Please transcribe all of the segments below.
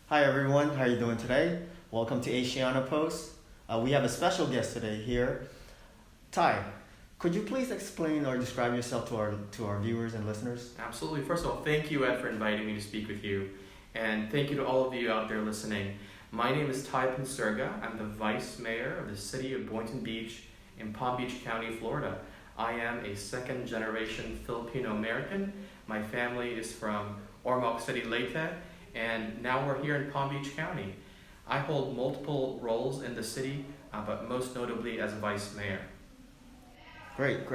Hi everyone, how are you doing today? Welcome to Asiana Post. We have a special guest today here. Ty, could you please explain or describe yourself to our viewers and listeners? Absolutely. First of all, thank you, Ed, for inviting me to speak with you. And thank you to all of you out there listening. My name is Ty Penserga. I'm the Vice Mayor of the City of Boynton Beach in Palm Beach County, Florida. I am a second-generation Filipino American. My family is from Ormoc City, Leyte, and now we're here in Palm Beach County. I hold multiple roles in the city, but most notably as Vice Mayor. Great.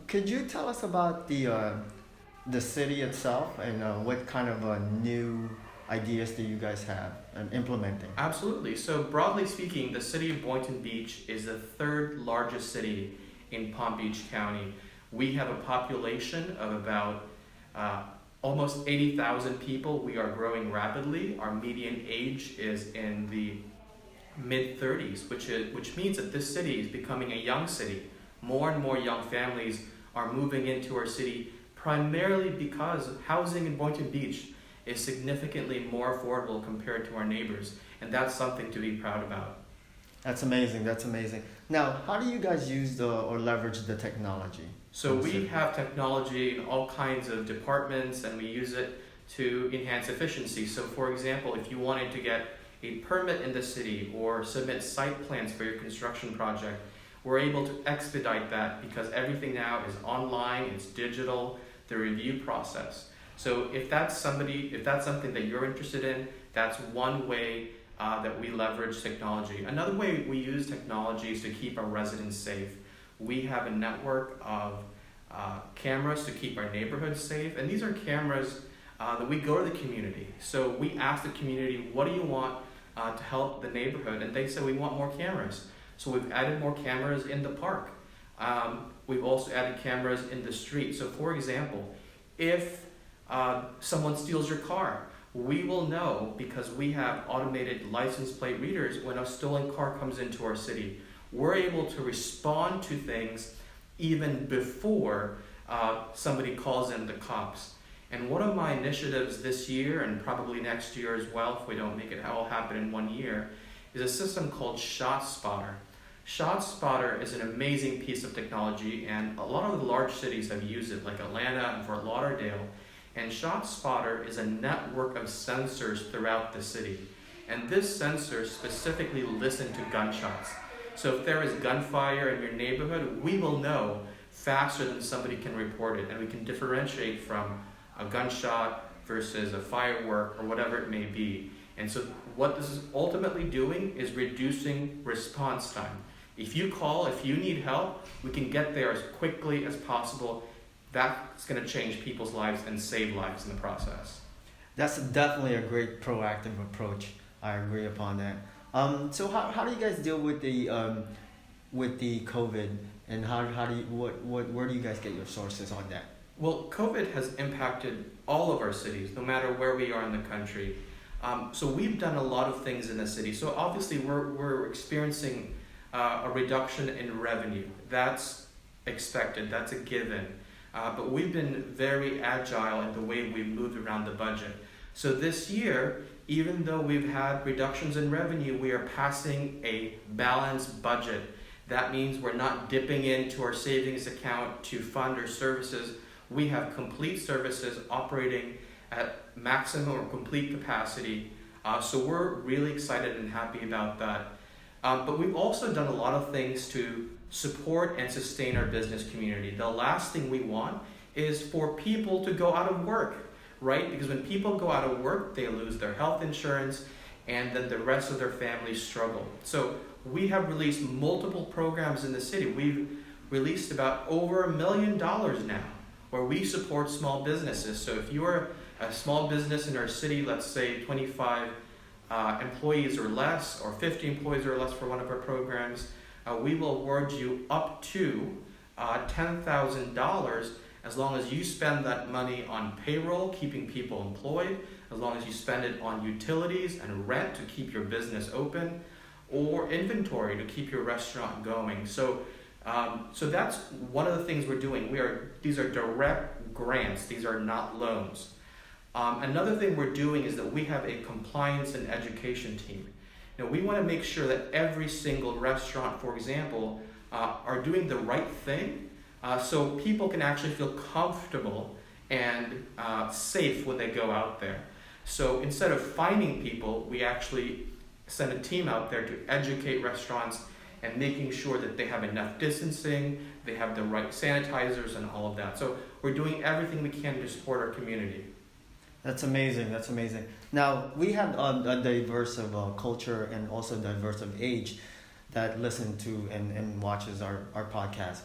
Could you tell us about the city itself and what kind of new ideas do you guys have and implementing? Absolutely. So broadly speaking, the City of Boynton Beach is the third largest city in Palm Beach County. We have a population of about almost 80,000 people. We are growing rapidly. Our median age is in the mid-30s, which means that this city is becoming a young city. More and more young families are moving into our city primarily because housing in Boynton Beach is significantly more affordable compared to our neighbors, and that's something to be proud about. That's amazing. Now, how do you guys use or leverage the technology? So we have technology in all kinds of departments, and we use it to enhance efficiency. So for example, if you wanted to get a permit in the city or submit site plans for your construction project, we're able to expedite that because everything now is online, it's digital, the review process. So if that's something that you're interested in, that's one way that we leverage technology. Another way we use technology is to keep our residents safe. We have a network of cameras to keep our neighborhoods safe, and these are cameras that we go to the community. So we ask the community, what do you want to help the neighborhood? And they say, we want more cameras. So we've added more cameras in the park. We've also added cameras in the street. So for example, if someone steals your car, we will know because we have automated license plate readers when a stolen car comes into our city. We're able to respond to things even before somebody calls in the cops. And one of my initiatives this year, and probably next year as well, if we don't make it all happen in 1 year, is a system called ShotSpotter. ShotSpotter is an amazing piece of technology, and a lot of the large cities have used it, like Atlanta and Fort Lauderdale. And ShotSpotter is a network of sensors throughout the city. And this sensor specifically listens to gunshots. So if there is gunfire in your neighborhood, we will know faster than somebody can report it, and we can differentiate from a gunshot versus a firework or whatever it may be. And so what this is ultimately doing is reducing response time. If you call, if you need help, we can get there as quickly as possible. That's going to change people's lives and save lives in the process. That's definitely a great proactive approach. I agree upon that. So how do you guys deal with the COVID, and where do you guys get your sources on that? Well, COVID has impacted all of our cities, no matter where we are in the country. So we've done a lot of things in the city. So obviously we're experiencing a reduction in revenue. That's expected, that's a given. But we've been very agile in the way we've moved around the budget. So this year, even though we've had reductions in revenue, we are passing a balanced budget. That means we're not dipping into our savings account to fund our services. We have complete services operating at maximum or complete capacity. So we're really excited and happy about that. But we've also done a lot of things to support and sustain our business community. The last thing we want is for people to go out of work, right? Because when people go out of work, they lose their health insurance, and then the rest of their families struggle. So we have released multiple programs in the city. We've released about over $1 million now, where we support small businesses. So if you're a small business in our city, let's say 25 employees or less, or 50 employees or less for one of our programs, we will award you up to $10,000 as long as you spend that money on payroll, keeping people employed, as long as you spend it on utilities and rent to keep your business open, or inventory to keep your restaurant going. So that's one of the things we're doing. These are direct grants. These are not loans. Another thing we're doing is that we have a compliance and education team. We want to make sure that every single restaurant, for example, are doing the right thing, so people can actually feel comfortable and safe when they go out there. So instead of fining people, we actually send a team out there to educate restaurants and making sure that they have enough distancing, they have the right sanitizers and all of that. So we're doing everything we can to support our community. That's amazing. That's amazing. Now, we have a diverse of culture and also diverse of age that listen to and watches our podcast.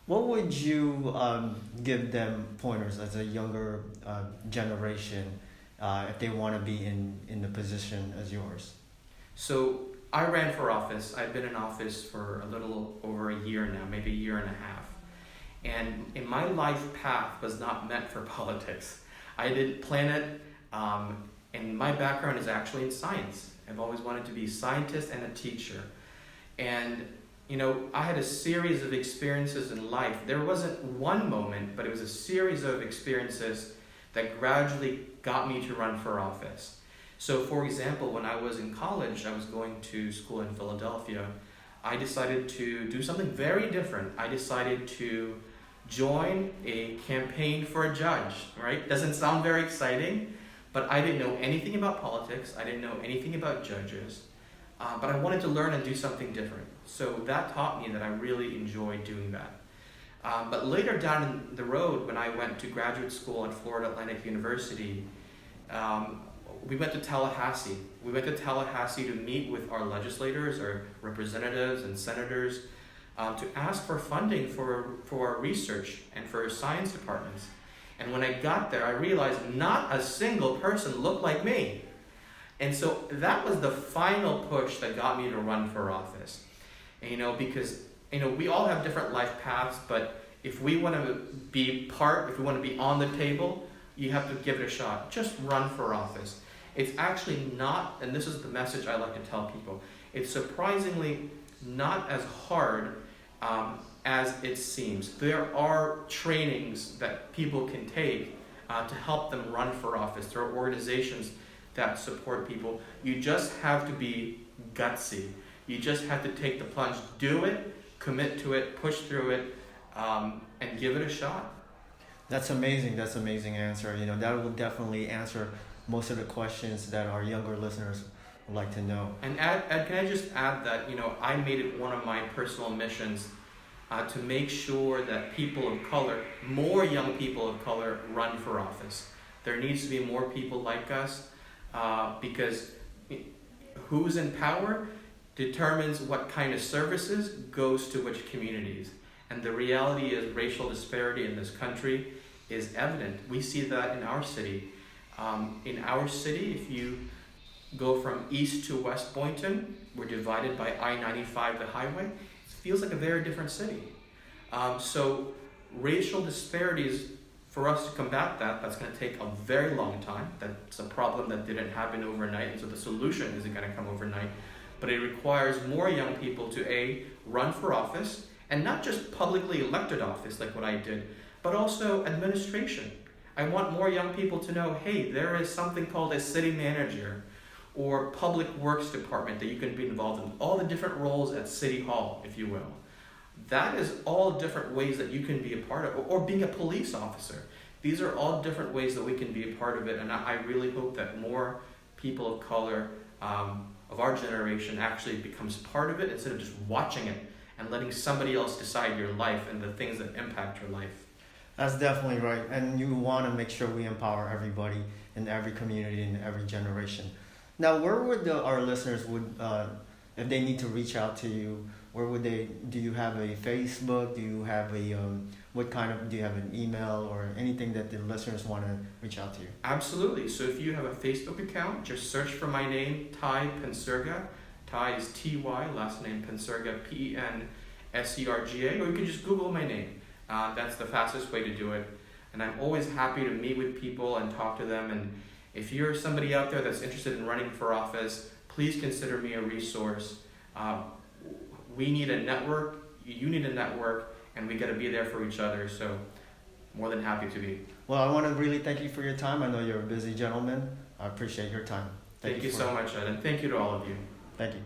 What would you give them pointers as a younger generation if they want to be in the position as yours? So I ran for office. I've been in office for a little over a year now, maybe a year and a half. And in my life path was not meant for politics. I didn't plan it, and my background is actually in science. I've always wanted to be a scientist and a teacher. And I had a series of experiences in life. There wasn't one moment, but it was a series of experiences that gradually got me to run for office. So for example, when I was in college, I was going to school in Philadelphia, I decided to do something very different. I decided to join a campaign for a judge, right? Doesn't sound very exciting, but I didn't know anything about politics. I didn't know anything about judges, but I wanted to learn and do something different. So that taught me that I really enjoyed doing that. But later down the road, when I went to graduate school at Florida Atlantic University, we went to Tallahassee. We went to Tallahassee to meet with our legislators, our representatives and senators, to ask for funding for our research and for our science departments. And when I got there, I realized not a single person looked like me. And so that was the final push that got me to run for office. And, because we all have different life paths, but if we want to be if we want to be on the table, you have to give it a shot. Just run for office. It's actually not, and this is the message I like to tell people, it's surprisingly not as hard as it seems. There are trainings that people can take to help them run for office. There are organizations that support people. You just have to be gutsy. You just have to take the plunge, do it, commit to it, push through it, and give it a shot. That's amazing. That's an amazing answer. That will definitely answer most of the questions that our younger listeners would like to know. And Ed, can I just add that, I made it one of my personal missions to make sure that people of color, more young people of color, run for office. There needs to be more people like us because who's in power determines what kind of services goes to which communities. And the reality is racial disparity in this country is evident. We see that in our city. In our city, if you go from east to west Boynton, we're divided by I-95, the highway. It feels like a very different city. So racial disparities, for us to combat that's going to take a very long time. That's a problem that didn't happen overnight, and so the solution isn't going to come overnight. But it requires more young people to run for office, and not just publicly elected office like what I did, but also administration. I want more young people to know, hey, there is something called a city manager or public works department that you can be involved in, all the different roles at City Hall, if you will. That is all different ways that you can be a part of, or being a police officer. These are all different ways that we can be a part of it, and I really hope that more people of color of our generation actually becomes part of it instead of just watching it and letting somebody else decide your life and the things that impact your life. That's definitely right. And you want to make sure we empower everybody in every community, in every generation. Now, where would our listeners if they need to reach out to you, where would they? Do you have a Facebook? Do you have do you have an email or anything that the listeners want to reach out to you? Absolutely. So if you have a Facebook account, just search for my name, Ty Penserga. Ty is T-Y, last name Penserga, P-E-N-S-E-R-G-A, or you can just Google my name. That's the fastest way to do it. And I'm always happy to meet with people and talk to them. And if you're somebody out there that's interested in running for office, please consider me a resource. We need a network, you need a network, and we got to be there for each other. So more than happy to be. Well, I want to really thank you for your time. I know you're a busy gentleman. I appreciate your time. Thank you so much, Ed, and thank you to all of you. Thank you.